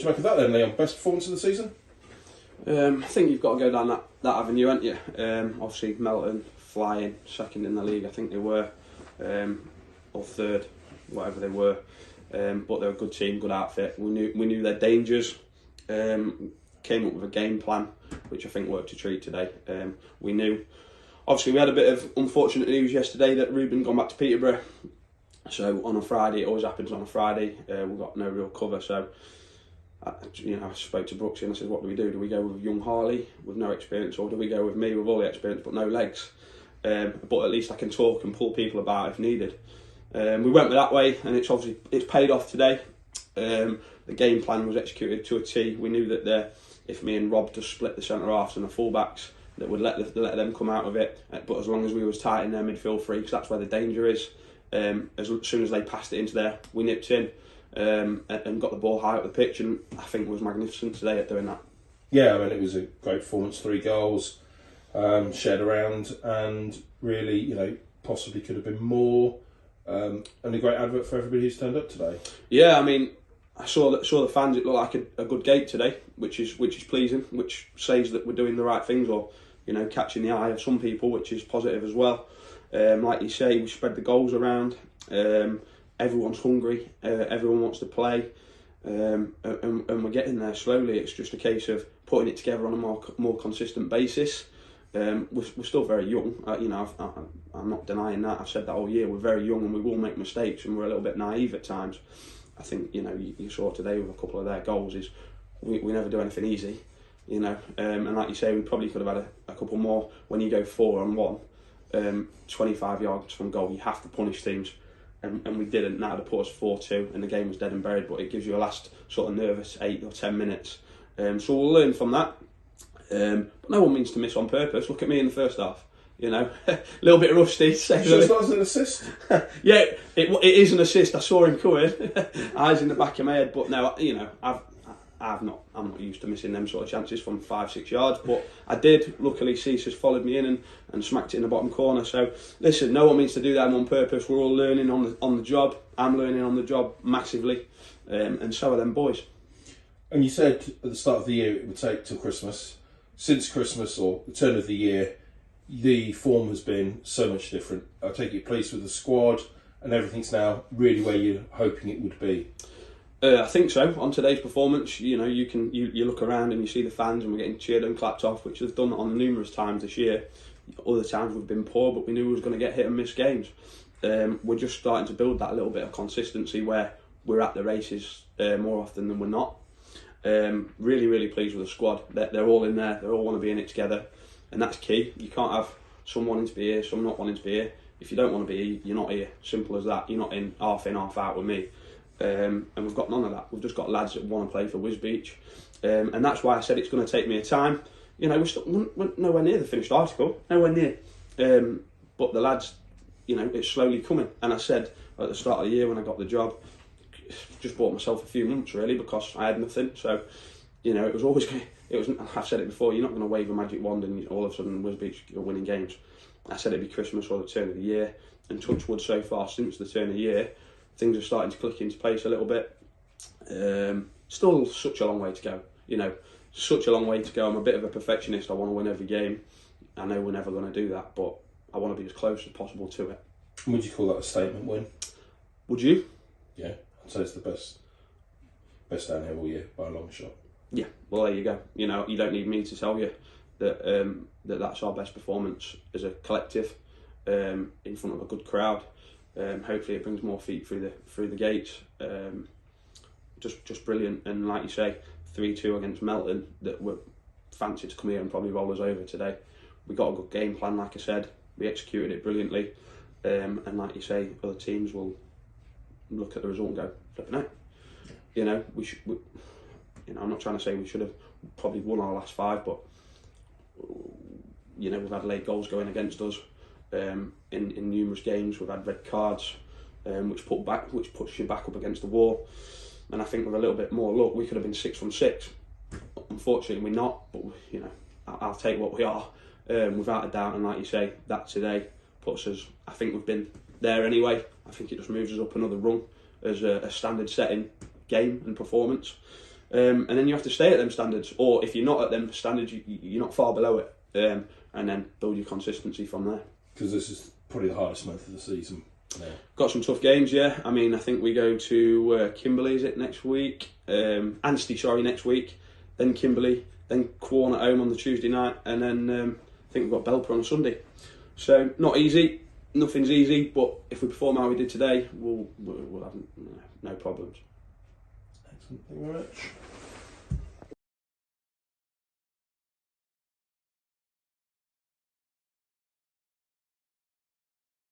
do you make of that then, Leon? Best performance of the season? I think you've got to go down that avenue, haven't you? Obviously, Melton flying second in the league, I think they were, or third, whatever they were. But they're a good team, good outfit. We knew their dangers. Came up with a game plan, which I think worked a treat today. We knew. Obviously, we had a bit of unfortunate news yesterday that Ruben gone back to Peterborough. So on a Friday, it always happens on a Friday. We've got no real cover. So I spoke to Brooksy and I said, "What do we do? Do we go with young Harley with no experience, or do we go with me with all the experience but no legs? But at least I can talk and pull people about if needed." We went that way, and it's paid off today. The game plan was executed to a T. We knew that if me and Rob just split the centre halves and the full-backs, that would let them come out of it. But as long as we was tight in their midfield three, because that's where the danger is. As soon as they passed it into there, we nipped in and got the ball high up the pitch, and I think it was magnificent today at doing that. Yeah, I mean, it was a great performance. 3 goals shared around, and really, possibly could have been more. And a great advert for everybody who's turned up today. Yeah, I mean, I saw the fans. It looked like a good gate today, which is pleasing, which says that we're doing the right things, or catching the eye of some people, which is positive as well. Like you say, we spread the goals around. Everyone's hungry. Everyone wants to play, and we're getting there slowly. It's just a case of putting it together on a more consistent basis. We're still very young. I'm not denying that. I've said that all year. We're very young and we will make mistakes, and we're a little bit naive at times. I think you saw today with a couple of their goals is we never do anything easy, and like you say, we probably could have had a couple more. When you go 4-on-1, 25 yards from goal, you have to punish teams, and we didn't. That would have put us 4-2 and the game was dead and buried, but it gives you a last sort of nervous 8 or 10 minutes. So we'll learn from that. But no one means to miss on purpose. Look at me in the first half, a little bit rusty. So it's not as an assist? Yeah, it is an assist. I saw him coming, eyes in the back of my head. But no, I'm not used to missing them sort of chances from 5-6 yards. But I did. Luckily, Cease's followed me in and smacked it in the bottom corner. So listen, no one means to do that on purpose. We're all learning on the job. I'm learning on the job massively, and so are them boys. And you said at the start of the year it would take till Christmas. Since Christmas, or the turn of the year, the form has been so much different. I take it pleased with the squad, and everything's now really where you're hoping it would be. I think so. On today's performance, you look around and you see the fans, and we're getting cheered and clapped off, which they've done on numerous times this year. Other times we've been poor, but we knew we was going to get hit and miss games. We're just starting to build that little bit of consistency where we're at the races more often than we're not. Really, really pleased with the squad. They're all in there. They all want to be in it together, and that's key. You can't have some wanting to be here, some not wanting to be here. If you don't want to be here, you're not here. Simple as that. You're not in, half out with me. And we've got none of that. We've just got lads that want to play for Wisbech, and that's why I said it's going to take me a time. We're nowhere near the finished article, nowhere near. But the lads, it's slowly coming. And I said at the start of the year when I got the job, just bought myself a few months really, because I had nothing. So it was always I've said it before, you're not going to wave a magic wand and all of a sudden Wisbech are winning games. I said it'd be Christmas or the turn of the year, and touch wood, so far since the turn of the year things are starting to click into place a little bit. Still such a long way to go, such a long way to go. I'm a bit of a perfectionist. I want to win every game. I know we're never going to do that, but I want to be as close as possible to it. Would you call that a statement win? Would you? Yeah, I'd say it's the best down here all year by a long shot. Yeah, well there you go. You don't need me to tell you that that's our best performance as a collective, in front of a good crowd. Hopefully it brings more feet through the gates. Just brilliant. And like you say, 3-2 against Melton, that were fancy to come here and probably roll us over today. We got a good game plan, like I said. We executed it brilliantly, and like you say, other teams will look at the result and go, flipping out. I'm not trying to say we should have probably won our last 5, but we've had late goals going against us in numerous games. We've had red cards, which puts you back up against the wall. And I think with a little bit more luck, we could have been 6 from 6. Unfortunately, we're not. But I'll take what we are, without a doubt. And like you say, that today puts us. I think we've been there anyway. I think it just moves us up another rung as a standard setting game and performance. And then you have to stay at them standards, or if you're not at them standards, you're not far below it, and then build your consistency from there. Because this is probably the hardest month of the season. Yeah. Got some tough games, yeah. I mean, I think we go to Kimberley, is it, next week? Anstey, sorry, next week. Then Kimberley, then Quorn at home on the Tuesday night, and then I think we've got Belper on Sunday. So, not easy. Nothing's easy, but if we perform how we did today, we'll have no problems. Excellent. Thank you very much.